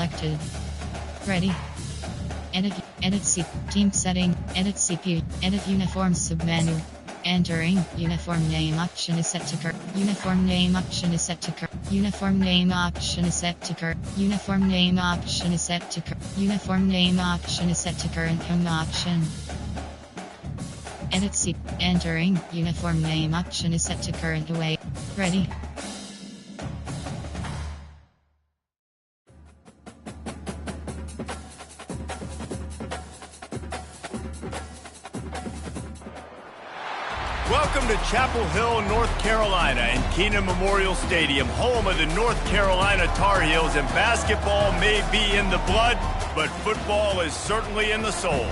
selected. Ready. Edit team setting. Edit CPU. Edit uniform submenu. Entering. Uniform name option is set to current. Uniform name option is set to current. Uniform name option is set to current. Uniform name option is set to current. Uniform name option is set to current home option. Edit C. Entering. Uniform name option is set to current away. Ready. Welcome to Chapel Hill, North Carolina, and Kenan Memorial Stadium, home of the North Carolina Tar Heels. And basketball may be in the blood, but football is certainly in the soul.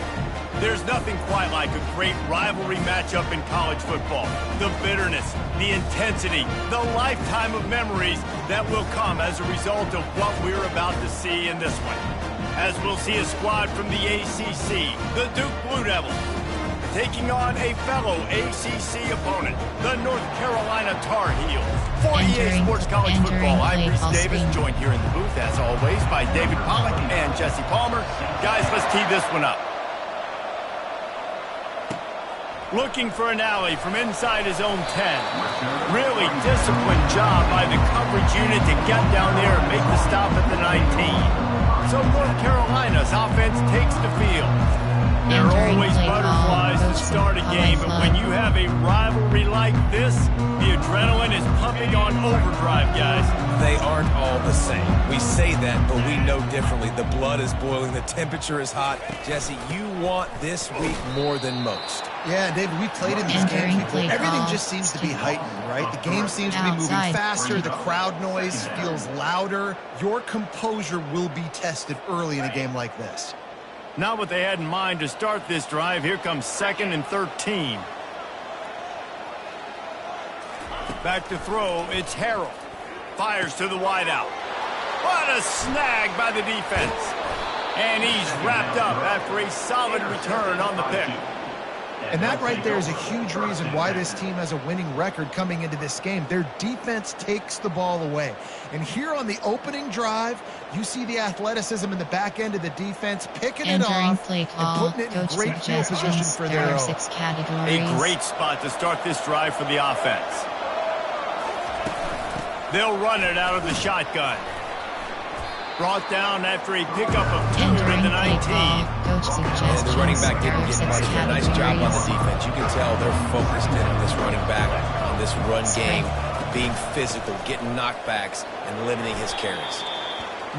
There's nothing quite like a great rivalry matchup in college football. The bitterness, the intensity, the lifetime of memories that will come as a result of what we're about to see in this one. As we'll see a squad from the ACC, the Duke Blue Devils, taking on a fellow ACC opponent, the North Carolina Tar Heels. For EA Sports College Football, I'm Reese Davis, joined here in the booth, as always, by David Pollack and Jesse Palmer. Guys, let's tee this one up. Looking for an alley from inside his own 10. Really disciplined job by the coverage unit to get down there and make the stop at the 19. So North Carolina's offense takes the field. There are always butterflies to start a game, but when you have a rivalry like this, the adrenaline is pumping on overdrive, guys. They aren't all the same. We say that, but we know differently. The blood is boiling. The temperature is hot. Jesse, you want this week more than most. Yeah, David, we played in this game before. Everything just seems to be heightened, right? The game seems to be moving faster. The crowd noise feels louder. Your composure will be tested early in a game like this. Not what they had in mind to start this drive. Here comes 2nd and 13. Back to throw, it's Harrell. Fires to the wideout. What a snag by the defense. And he's wrapped up after a solid return on the pick. And that right there is a huge reason why this team has a winning record coming into this game. Their defense takes the ball away. And here on the opening drive, you see the athleticism in the back end of the defense, picking it off and putting it in great field position for their own. A great spot to start this drive for the offense. They'll run it out of the shotgun. Brought down after a pickup of 2 at the 19. And the running back didn't get much of a nice job on the defense. You can tell they're focused in on this running back, on this run game, being physical, getting knockbacks, and limiting his carries.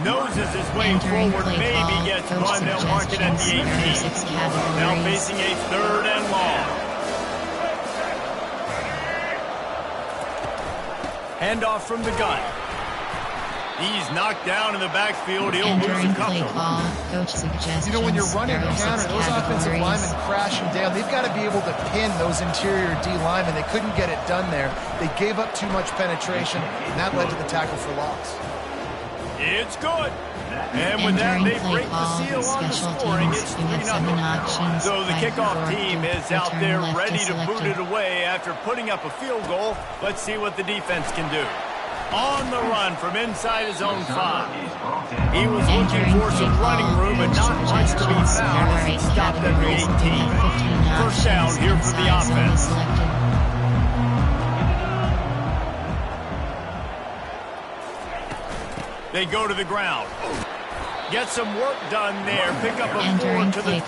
Noses his way forward, maybe gets one. They'll mark it at the 18. Now facing a 3rd and long. Handoff from the gun. He's knocked down in the backfield. He'll lose a couple. You know, when you're running the counter, those offensive linemen crashing down, they've got to be able to pin those interior D linemen. They couldn't get it done there. They gave up too much penetration, and that led to the tackle for loss. It's good. And with that, they break the seal on the scoring. It's 3-0. So the kickoff team is out there ready to boot it away after putting up a field goal. Let's see what the defense can do. On the run from inside his own 5. He was looking for some running room, but not much to be found as he stopped at the 18. First down here for the offense. They go to the ground. Get some work done there. Pick up a 4 to the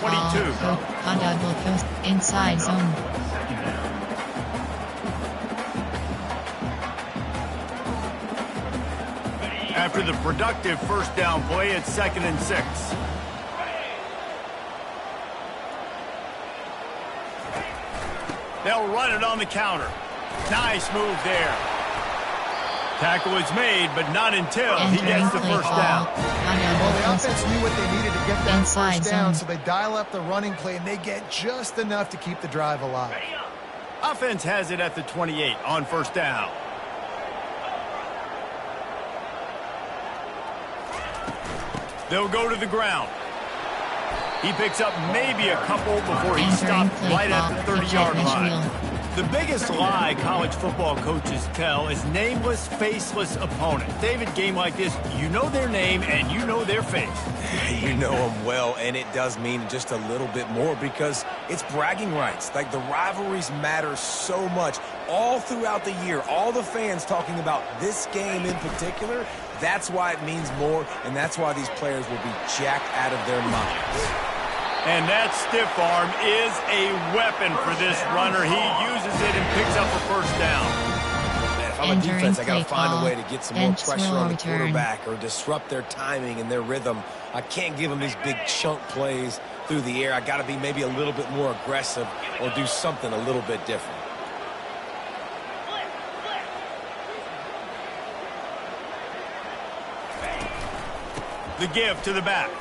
22. Inside zone. After the productive first down play, it's 2nd and 6. They'll run it on the counter. Nice move there. Tackle is made, but not until he gets the first down. Well, the offense knew what they needed to get that first down, so they dial up the running play, and they get just enough to keep the drive alive. Offense has it at the 28 on first down. They'll go to the ground. He picks up maybe a couple before he stopped right at the 30-yard line. The biggest lie college football coaches tell is nameless, faceless opponent. David, game like this, you know their name and you know their face. You know them well, and it does mean just a little bit more because it's bragging rights. Like, the rivalries matter so much all throughout the year. All the fans talking about this game in particular, that's why it means more, and that's why these players will be jacked out of their minds. And that stiff arm is a weapon for this runner. He uses it and picks up a first down. Man, if I'm a defense, I got to find a way to get some more pressure on the quarterback or disrupt their timing and their rhythm. I can't give them these big chunk plays through the air. I got to be maybe a little bit more aggressive or do something a little bit different. The give to the back.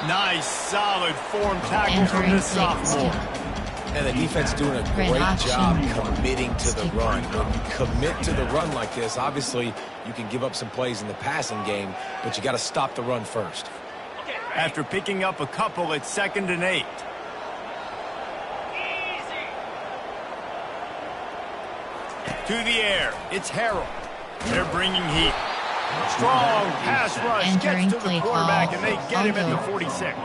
Nice, solid form tackle from this sophomore. And the defense doing a great job committing to the run. When you commit to the run like this, obviously you can give up some plays in the passing game, but you got to stop the run first. After picking up a couple, it's 2nd and 8. To the air, it's Harrell. They're bringing heat. Strong pass rush gets to the quarterback, and they get him at the 46.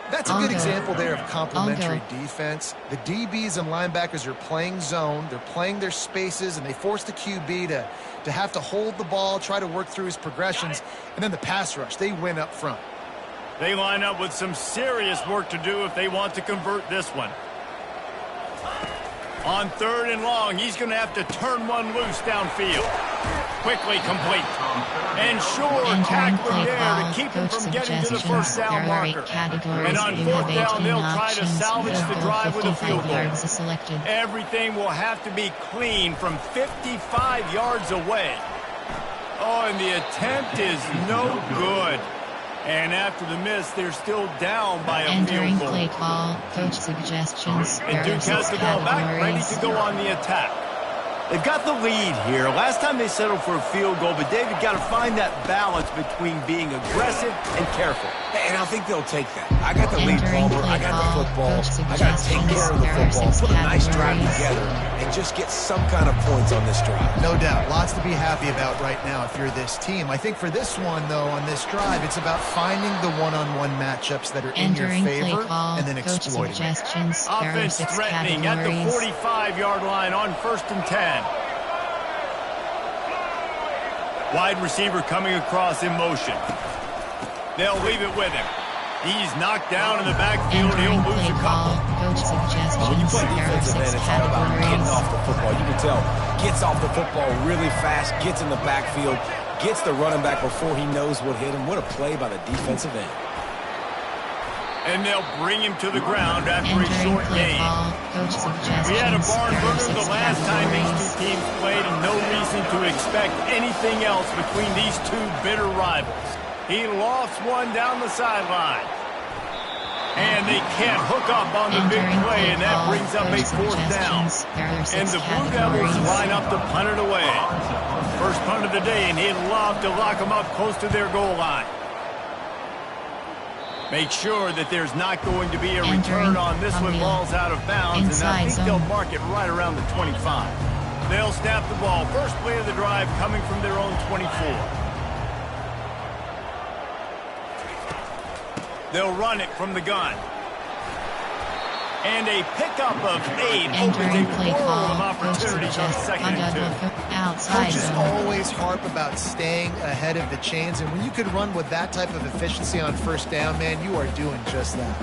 That's a good example there of complementary defense. The DBs and linebackers are playing zone. They're playing their spaces, and they force the QB to have to hold the ball, try to work through his progressions, and then the pass rush. They win up front. They line up with some serious work to do if they want to convert this one. On 3rd and long, he's going to have to turn one loose downfield. Quickly complete. And sure, tackling there to keep him from getting to the first down marker. And on 4th down, they'll try to salvage the drive with a field goal. Everything will have to be clean from 55 yards away. Oh, and the attempt is no good. And after the miss, they're still down by a field goal. Play call, coach suggestions. And Duke has the ball back, ready to go on the attack. They've got the lead here. Last time they settled for a field goal, but David got to find that balance between being aggressive and careful. And I think they'll take that. I got the lead, Palmer. I got the football. I got to take care of the football, put a nice drive together, and just get some kind of points on this drive. No doubt. Lots to be happy about right now if you're this team. I think for this one, though, on this drive, it's about finding the one-on-one matchups that are in your favor and then exploiting them. Offense threatening at the 45-yard line on 1st and 10. Wide receiver coming across in motion. They'll leave it with him. He's knocked down in the backfield. He'll lose a couple. When you play defensive end, it's all about getting off the football. You can tell, gets off the football really fast, gets in the backfield, gets the running back before he knows what hit him. What a play by the defensive end. And they'll bring him to the ground after a short gain. We had a barn burner the last time these two teams played, and no reason to expect anything else between these two bitter rivals. He lost one down the sideline. And they can't hook up on the big play, and that brings up a 4th down. And the Blue Devils line up to punt it away. First punt of the day, and he'd love to lock them up close to their goal line. Make sure that there's not going to be a return on this one. Ball's out of bounds, and I think they'll mark it right around the 25. They'll snap the ball. First play of the drive coming from their own 24. They'll run it from the gun. And a pickup of 8 opens a world of opportunities on 2nd and 2. Coaches always harp about staying ahead of the chains, and when you can run with that type of efficiency on 1st down, man, you are doing just that.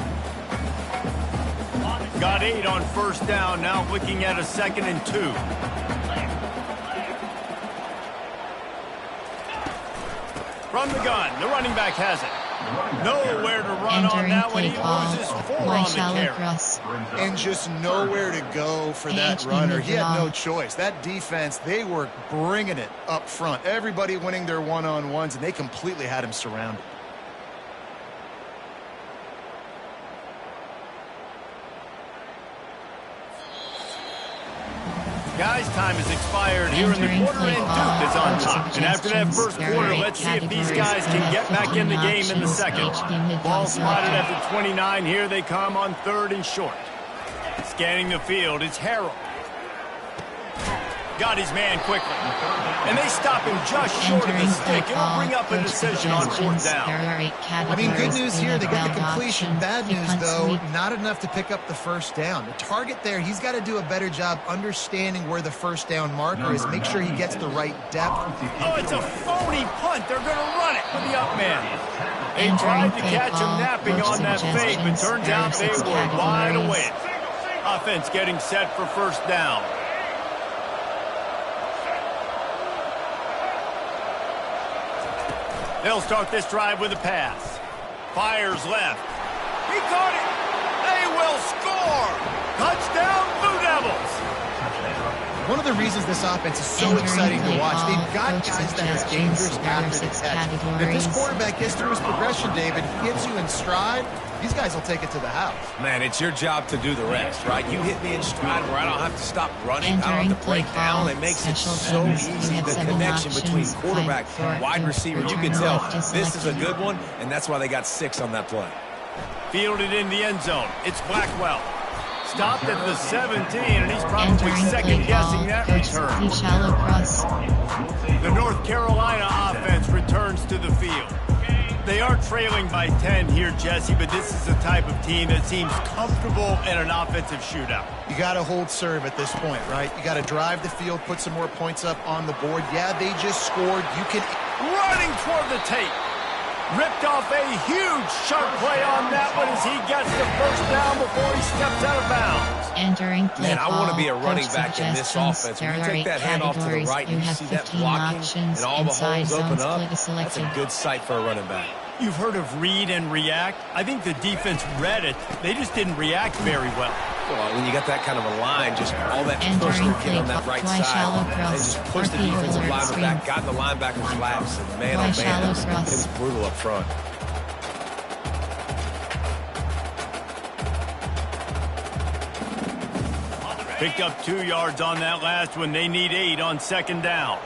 Got 8 on 1st down, now looking at a 2nd and 2. From the gun, the running back has it. Nowhere to run on that one. He loses 4 on the carry. And just nowhere to go for that runner. He had no choice. That defense, they were bringing it up front. Everybody winning their one-on-ones, and they completely had him surrounded. Guys, time has expired here in the quarter, and Duke is on top. And after that first quarter, let's see if these guys can get back in the game in the second. Ball spotted at the 29. Here they come on 3rd and short. Scanning the field, it's Harrell. Got his man quickly. And they stop him just short of the stick. It'll bring up a decision on fourth down. I mean, good news here. They get the completion. Bad news, though, not enough to pick up the first down. The target there, he's got to do a better job understanding where the first down marker is. Make sure he gets the right depth. Oh, it's a phony punt. They're going to run it for the up man. They tried to catch him napping on that fake, but turns out they were wide awake. Offense getting set for first down. They'll start this drive with a pass. Fires left. He caught it. They will score. Touchdown, Blue Devils. One of the reasons this offense is so exciting to watch, they've got guys that are dangerous after the catch. If this quarterback gets through his progression, David, hits you in stride, these guys will take it to the house. Man, it's your job to do the rest, right? You hit me in stride where I don't have to stop running. I don't have to break down. It makes it so easy. The connection between quarterback and wide receiver, you can tell this is a good one, and that's why they got 6 on that play. Fielded in the end zone. It's Blackwell. Stopped at the 17, and he's probably second-guessing that return. The North Carolina offense returns to the field. They are trailing by 10 here, Jesse, but this is the type of team that seems comfortable in an offensive shootout. You got to hold serve at this point, right? You got to drive the field, put some more points up on the board. Yeah, they just scored. You can... Running toward the tape. Ripped off a huge sharp play on that one as he gets the first down before he steps out of bounds. Entering play. Man, I want to be a running back in this offense. When you take that handoff to the right, you see that blocking and all the holes open up. That's a good sight for a running back. You've heard of read and react. I think the defense read it. They just didn't react very well. Well, when you got that kind of a line, just all that personal kid on that right side, they just pushed the defensive lineman back, got the linebacker's laps, and man, oh man, it was brutal up front. Picked up 2 yards on that last one. They need 8 on second down.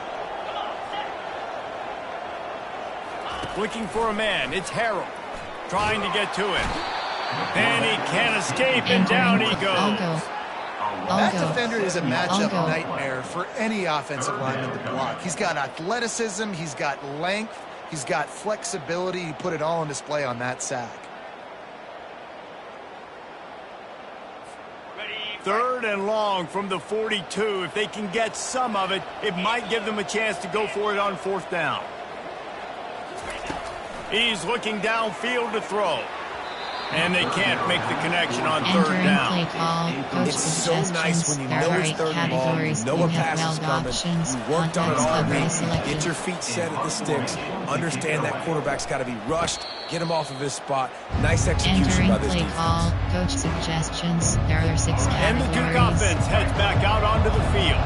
Looking for a man. It's Harrell. Trying to get to him. And he can't escape, and down he goes. That defender is a matchup nightmare for any offensive lineman to block. He's got athleticism. He's got length. He's got flexibility. He put it all on display on that sack. 3rd and long from the 42. If they can get some of it, it might give them a chance to go for it on 4th down. He's looking downfield to throw. And they can't make the connection on 3rd down. It's so nice when you know it's 3rd and long, you know a pass is coming, you worked on it all week, get your feet set at the sticks, understand that quarterback's got to be rushed, get him off of his spot. Nice execution by this defense. Coach suggestions. There are 6 categories. And the Duke offense heads back out onto the field.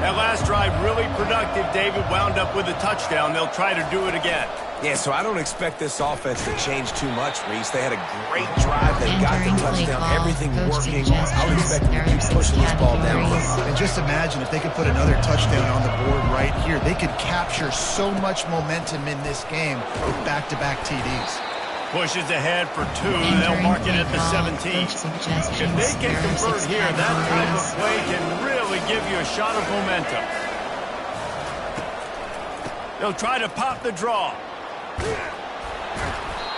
That last drive really productive. David wound up with a touchdown. They'll try to do it again. Yeah, so I don't expect this offense to change too much, Reese. They had a great drive. They got the touchdown. Everything working. I would expect them to keep pushing this ball down. And just imagine if they could put another touchdown on the board right here. They could capture so much momentum in this game with back-to-back TDs. Pushes ahead for 2. They'll mark it at the 17. If they can convert here, that type of play can really give you a shot of momentum. They'll try to pop the draw.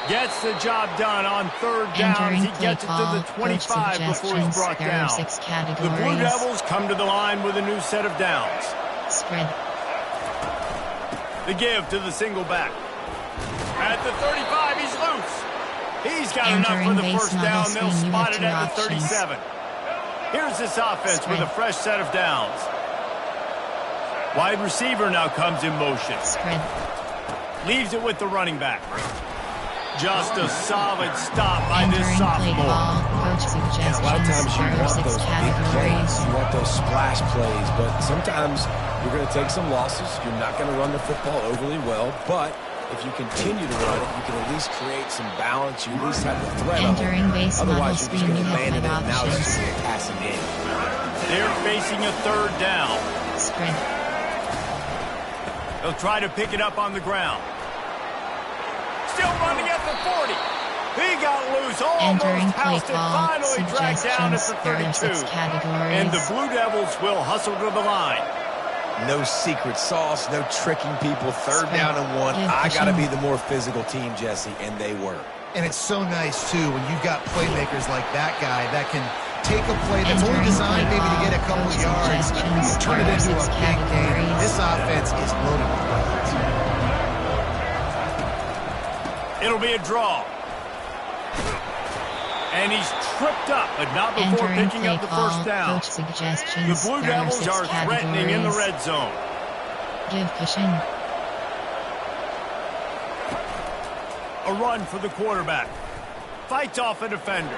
Gets the job done on 3rd down. He gets it to the 25 before he's brought down. The Blue Devils come to the line with a new set of downs. Spread. The give to the single back. At the 35, he's loose. He's got enough for the first down. They'll spot it at the 37. Here's this offense with a fresh set of downs. Wide receiver now comes in motion. Spread. Leaves it with the running back. Just a solid stop by this sophomore. And a lot of times you want those big plays, you want those splash plays, but sometimes you're going to take some losses. You're not going to run the football overly well, but if you continue to run it, you can at least create some balance. You at least have the threat of it. Otherwise, you're just going to abandon it, and now it's just a passing game. They're facing a 3rd down. Sprint. They'll try to pick it up on the ground. Still running at the 40. He got loose, almost housed it, finally dragged down at the 32. And the Blue Devils will hustle to the line. No secret sauce, no tricking people. Third down and 1. I got to be the more physical team, Jesse, and they were. And it's so nice, too, when you've got playmakers like that guy that can take a play that's only designed maybe to get a couple yards and turn it into a big game. This offense is loaded with weapons. It'll be a draw. And he's tripped up, but not before picking up the first down. The Blue Devils are threatening in the red zone. Give pushing. A run for the quarterback. Fights off a defender.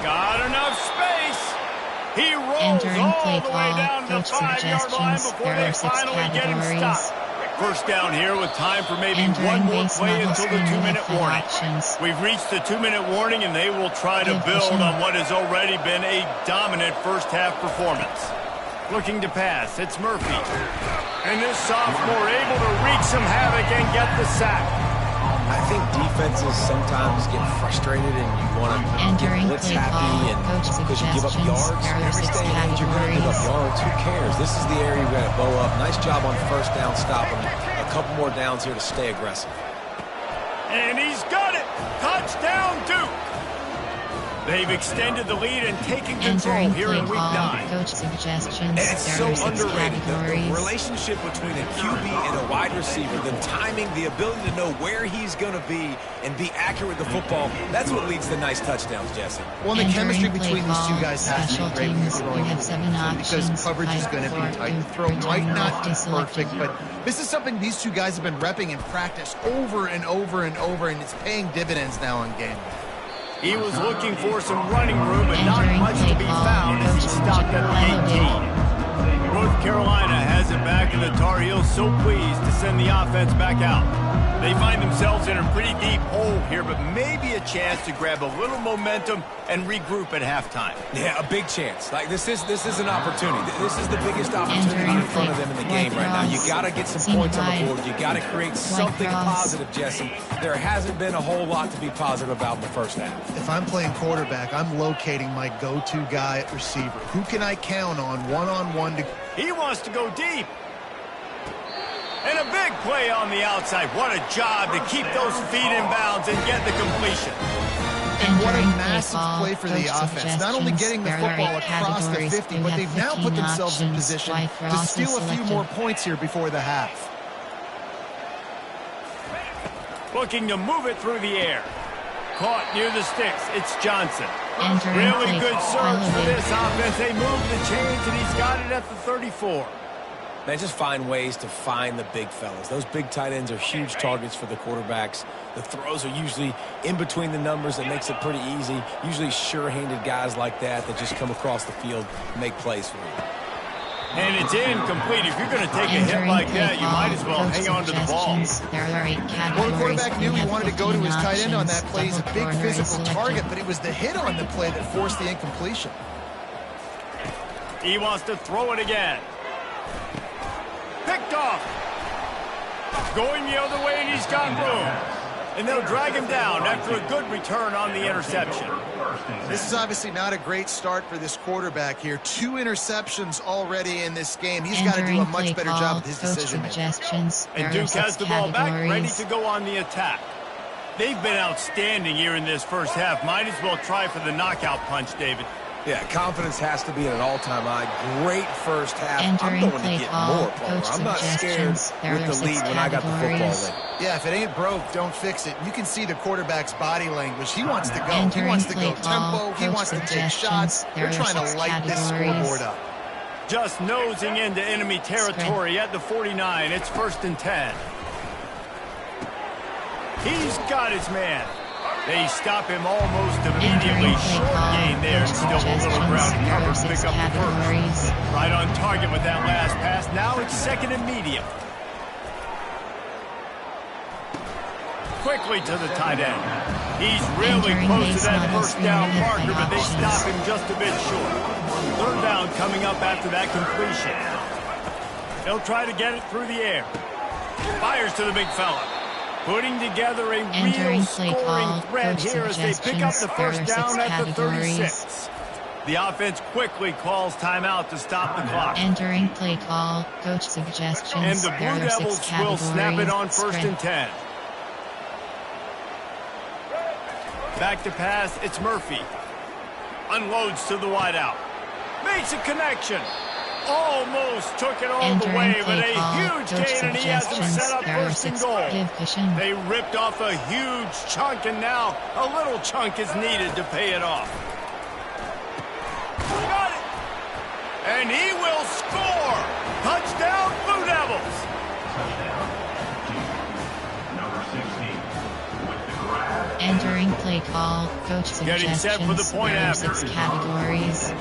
Got enough space. He rolls all the way down to the 5-yard line before they finally get him stopped. First down here with time for maybe one more play until the 2-minute warning. We've reached the 2-minute warning, and they will try to build on what has already been a dominant first-half performance. Looking to pass, it's Murphy. And this sophomore able to wreak some havoc and get the sack. I think defenses sometimes get frustrated and you want to get blitz happy and because you give up yards. Every day you're going to give up yards. Who cares? This is the area you're going to bow up. Nice job on first down, stopping a couple more downs here to stay aggressive. And he's got it. Touchdown, Duke. They've extended the lead and taken control here in week 9. Coach suggestions. And it's so underrated. The relationship between a QB and a wide receiver, the timing, the ability to know where he's going to be and be accurate with the football, that's what leads to nice touchdowns, Jesse. Well, the chemistry between these two guys has to be great when you're throwing because coverage is going to be tight. The throw might not be perfect, but this is something these two guys have been repping in practice over and over and over, and it's paying dividends now in game. He was looking for some running room, but not much to be found as he stopped at the 18. North Carolina has it back, and the Tar Heels so pleased to send the offense back out. They find themselves in a pretty deep hole here, but maybe a chance to grab a little momentum and regroup at halftime. Yeah, a big chance. Like this is an opportunity. This is the biggest opportunity in front of them in the game right now. You got to get some points on the board. You got to create something positive, Jesse. There hasn't been a whole lot to be positive about in the first half. If I'm playing quarterback, I'm locating my go-to guy at receiver. Who can I count on one-on-one to... He wants to go deep. And a big play on the outside. What a job to keep those feet in bounds and get the completion. And what a massive play for the offense. Not only getting the football across the 50, but they've now put themselves in position to steal a few more points here before the half. Looking to move it through the air. Caught near the sticks. It's Johnson. Really good surge for this offense. They move the chains, and he's got it at the 34. Man, just find ways to find the big fellas. Those big tight ends are huge targets for the quarterbacks. The throws are usually in between the numbers. That makes it pretty easy. Usually sure-handed guys like that just come across the field and make plays for you. And it's incomplete. If you're going to take a hit like that, you might as well hang on to the ball. Well, the quarterback knew he wanted to go to his tight end on that play. He's a big physical target, but it was the hit on the play that forced the incompletion. He wants to throw it again. Picked off. Going the other way, and he's got room. And they'll drag him down after a good return on the interception. This is obviously not a great start for this quarterback here. 2 interceptions already in this game. He's got to do a much better job with his decision-making. And Duke has the ball back, ready to go on the attack. They've been outstanding here in this first half. Might as well try for the knockout punch, David. Yeah, confidence has to be at an all-time high. Great first half. I'm going to get more, Palmer. I'm not scared with the lead when I got the football late. Yeah, if it ain't broke, don't fix it. You can see the quarterback's body language. He wants to go. He wants to go tempo. He wants to take shots. They're trying to light this scoreboard up. Just nosing into enemy territory at the 49. It's 1st and 10. He's got his man. They stop him almost immediately. Short gain there. Still a little ground to cover to pick up the first. Right on target with that last pass. Now it's 2nd and medium. Quickly to the tight end. He's really close to that first down marker, but they stop him just a bit short. 3rd down coming up after that completion. They'll try to get it through the air. Fires to the big fella. Putting together a Entering real play scoring call, thread coach here as they pick up the suggestions. first There are down 6 at the categories. 36. The offense quickly calls timeout to stop the clock. Entering play call, coach suggestions. And the There Blue are 6 Devils will categories. snap it on first Spread. and 10. Back to pass, it's Murphy. Unloads to the wideout. Makes a connection. Almost took it all the Entering way, but play a call, huge coach gain, and he has him suggestions. set up There are first and 6 goal. give cushion. They ripped off a huge chunk, and now a little chunk is needed to pay it off. Got it! And he will score! Touchdown, Blue Devils! Entering play call, coach Getting suggestions. set for the point there are after. 6 categories.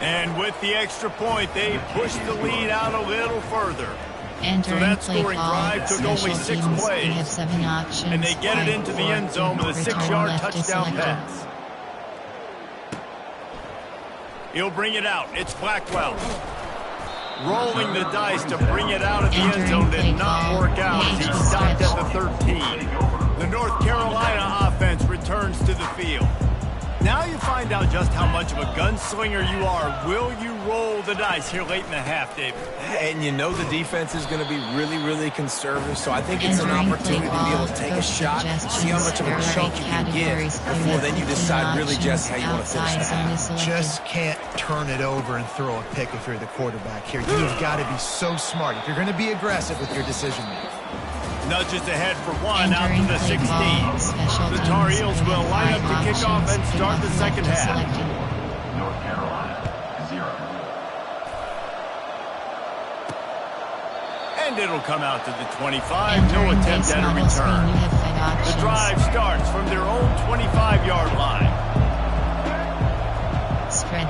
And with the extra point, they pushed the lead out a little further. Entering that play scoring call, drive took only special 6 teams. plays. We have 7 options. And they get it 5, into the 4, end zone with a return 6-yard left is touchdown selected. pass. He'll bring it out. It's Blackwell. Rolling the dice to bring it out of the end zone did not work out as he stopped at the 13. The North Carolina offense returns to the field. Now you find out just how much of a gunslinger you are. Will you roll the dice here late in the half, David? And you know the defense is going to be really, really conservative, so I think it's an Entering opportunity to be able to take a shot, see how much of a chunk you can get before then you decide really just how you want to finish the half. Just can't turn it over and throw a pick if you're the quarterback here. You've got to be so smart if you're going to be aggressive with your decision making. Nudges ahead for 1 out to the 16. Ball, The Tar Heels will line up to kick off and start the second half. North Carolina, 0. And it'll come out to the 25. No attempt at a return. The drive starts from their own 25-yard line. Spread.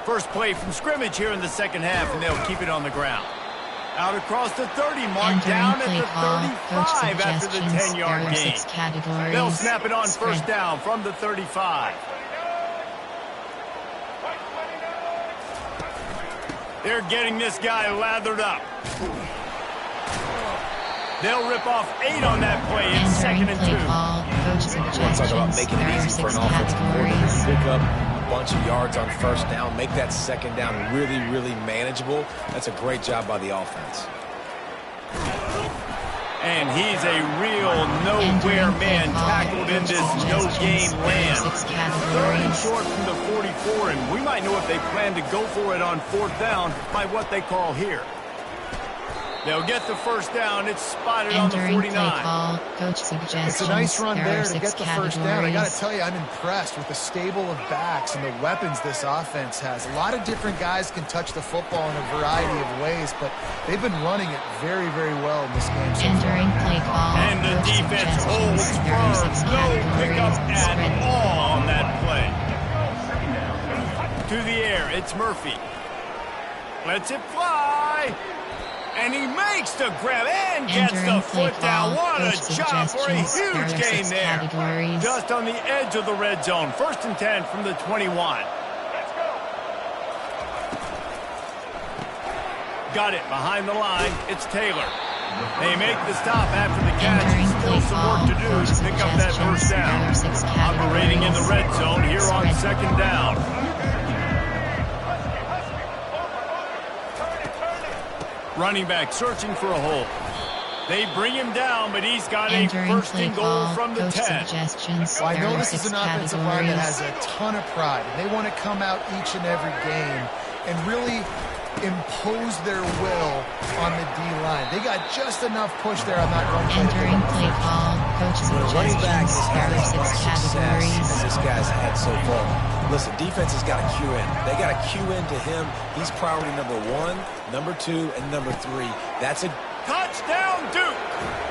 First play from scrimmage here in the second half, and they'll keep it on the ground. Out across the 30 mark, down at the 35 after the 10-yard gain. They'll snap it on first down from the 35. They're getting this guy lathered up. They'll rip off 8 on that play. It's second and 2. Want to talk about making it easy for an offensive coordinator to pick up a bunch of yards on first down, make that second down really, really manageable. That's a great job by the offense. And he's a real nowhere man tackled in this no-game land. 3rd and short from the 44, and we might know if they plan to go for it on 4th down by what they call here. They'll get the first down. It's spotted on the 49. It's a nice run there to get the first down. I got to tell you, I'm impressed with the stable of backs and the weapons this offense has. A lot of different guys can touch the football in a variety of ways, but they've been running it very, very well in this game so far. And the defense holds firm. No pickup at all on that play. To the air, it's Murphy. Lets it fly. And he makes the grab and gets the foot down. What a job for a huge gain there. Just on the edge of the red zone. 1st and 10 from the 21. Got it behind the line. It's Taylor. They make the stop after the catch. Still some work to do to pick up that first down. Operating in the red zone here on 2nd down. Running back searching for a hole. They bring him down, but he's got a 1st and goal from the 10. Well, I know this is an offensive line that has a ton of pride. They want to come out each and every game and really impose their will on the D-line. They got just enough push there on that run play. The running back has had as much success as this guy's had so far. Listen, defense has got to cue in. They got to cue into him. He's priority number 1, number 2, and number 3. That's a touchdown, Duke!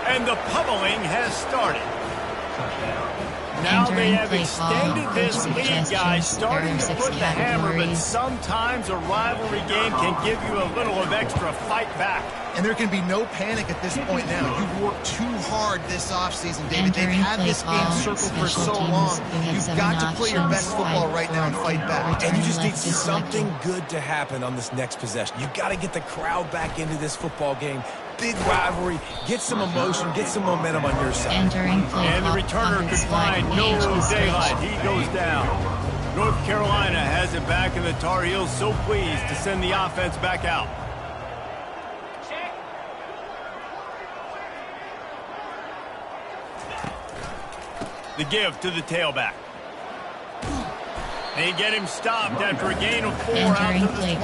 And the pummeling has started. Now they have extended this lead, guys, starting to put the hammer, but sometimes a rivalry game can give you a little of extra fight back. And there can be no panic at this point now. You've worked too hard this offseason, David. They've had this game circled for so long. You've got to play your best football right now and fight back. And you just need something good to happen on this next possession. You've got to get the crowd back into this football game. Big rivalry. Get some emotion. Get some momentum on your side. And the returner could find no daylight. He goes down. North Carolina has it back, and the Tar Heels so pleased to send the offense back out. The give to the tailback. They get him stopped after a gain of 4 out to the 28.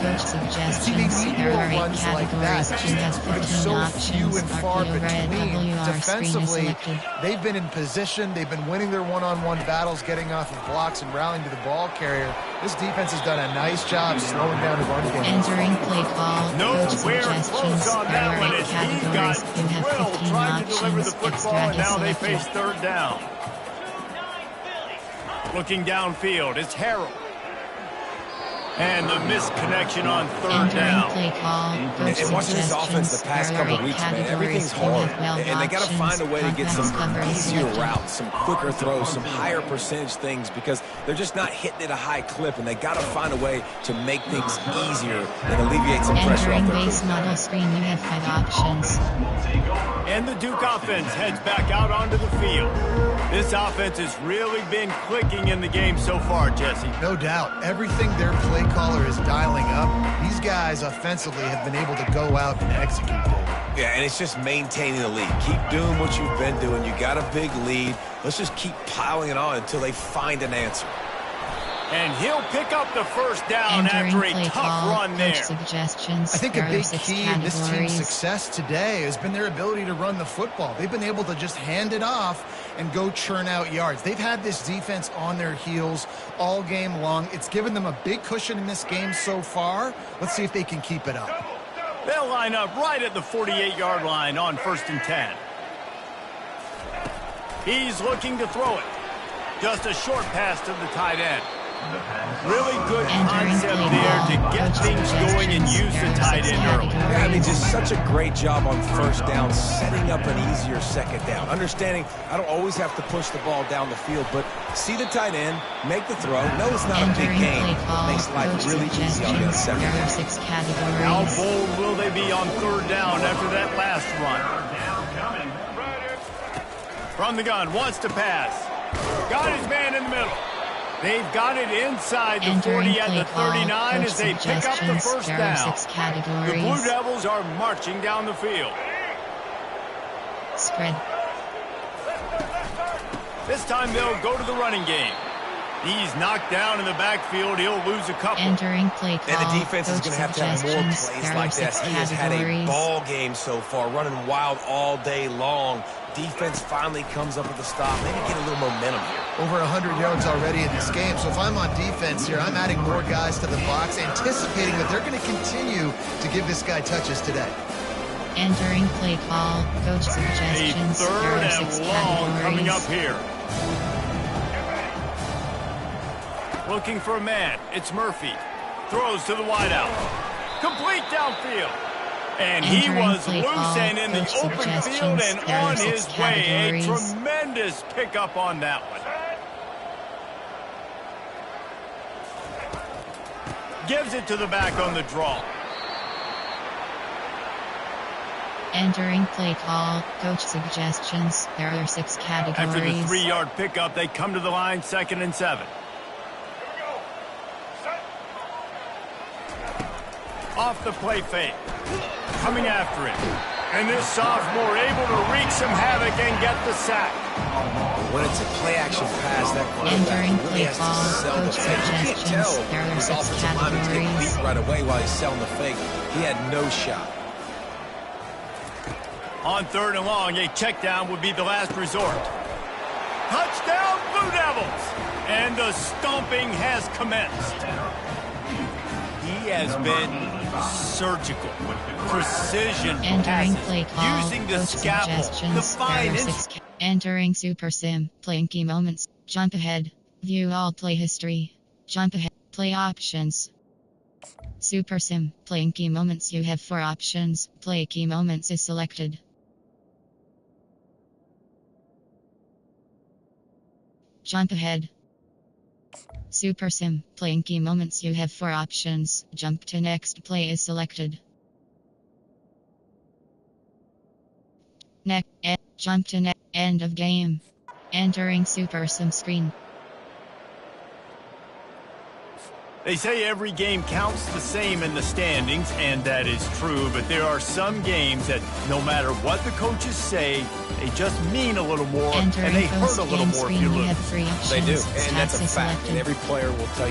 Coach suggestions. There are 8 categories. She has 15 options. RPO red, WR screen is selected. They've been in position. They've been winning their one-on-one battles, getting off of blocks and rallying to the ball carrier. This defense has done a nice job slowing down the run game. Entering play call. Nowhere close on that one as he got drilled trying to deliver the football, and now they face third down. Looking downfield, it's Harrell. And the misconnection on third down. And watching this offense the past couple weeks, man, everything's hard. And they got to find a way to get some easier routes, some quicker throws, some higher percentage things, because they're just not hitting at a high clip, and they got to find a way to make things easier and alleviate some pressure off their base model screen, you have 5 options. And the Duke offense heads back out onto the field. This offense has really been clicking in the game so far, Jesse. No doubt. Everything their play caller is dialing up, these guys offensively have been able to go out and execute. Yeah, and it's just maintaining the lead. Keep doing what you've been doing. You got a big lead. Let's just keep piling it on until they find an answer. And he'll pick up the first down after a tough run there. Suggestions. I think a big key in this team's success today has been their ability to run the football. They've been able to just hand it off and go churn out yards. They've had this defense on their heels all game long. It's given them a big cushion in this game so far. Let's see if they can keep it up. They'll line up right at the 48-yard line on 1st and 10. He's looking to throw it. Just a short pass to the tight end. Really good concept there to get things going and use the tight end early. Yeah, I mean, just such a great job on first down, setting up an easier second down. Understanding I don't always have to push the ball down the field, but see the tight end, make the throw. No, it's not a big game. It makes life really easy on the second down. How bold will they be on third down after that last run? From the gun, wants to pass. Got his man in the middle. They've got it inside the 40 at the 39 as they pick up the first down. The Blue Devils are marching down the field. Spread. This time they'll go to the running game. He's knocked down in the backfield. He'll lose a couple. Entering play call. And the defense is going to have more plays like that. He has had a ball game so far, running wild all day long. Defense finally comes up with a stop. Maybe get a little momentum here. Over 100 yards already in this game. So if I'm on defense here, I'm adding more guys to the box, anticipating that they're going to continue to give this guy touches today. Entering play call. Coach suggestions. A third and long coming up here. Looking for a man. It's Murphy. Throws to the wideout. Complete downfield. And he was loose and in the open field and on his way. A tremendous pickup on that one. Gives it to the back on the draw. Entering play call. Coach suggestions. There are 6 categories. After the 3-yard pickup, they come to the line, 2nd and 7. Off the play fake. Coming after it. And this sophomore able to wreak some havoc and get the sack. When it's a play-action pass, that quarterback really has to sell the fake. You can't tell his offensive lineman's getting beat right away while he's selling the fake. He had no shot. On 3rd and long, a check down would be the last resort. Touchdown, Blue Devils! And the stomping has commenced. He has been surgical, precision passes, using the scalpel to find it. Entering Super Sim, playing key moments, jump ahead, view all play history, jump ahead, play options. Super Sim. Playing key moments. You have 4 options. Play key moments is selected. Jump ahead. Super Sim. Playing key moments. You have 4 options. Jump to next play is selected. Jump to end of game. Entering Super Sim screen. They say every game counts the same in the standings, and that is true, but there are some games that no matter what the coaches say, they just mean a little more, and they hurt a little more if you lose. They do, and that's a fact. And every player will tell you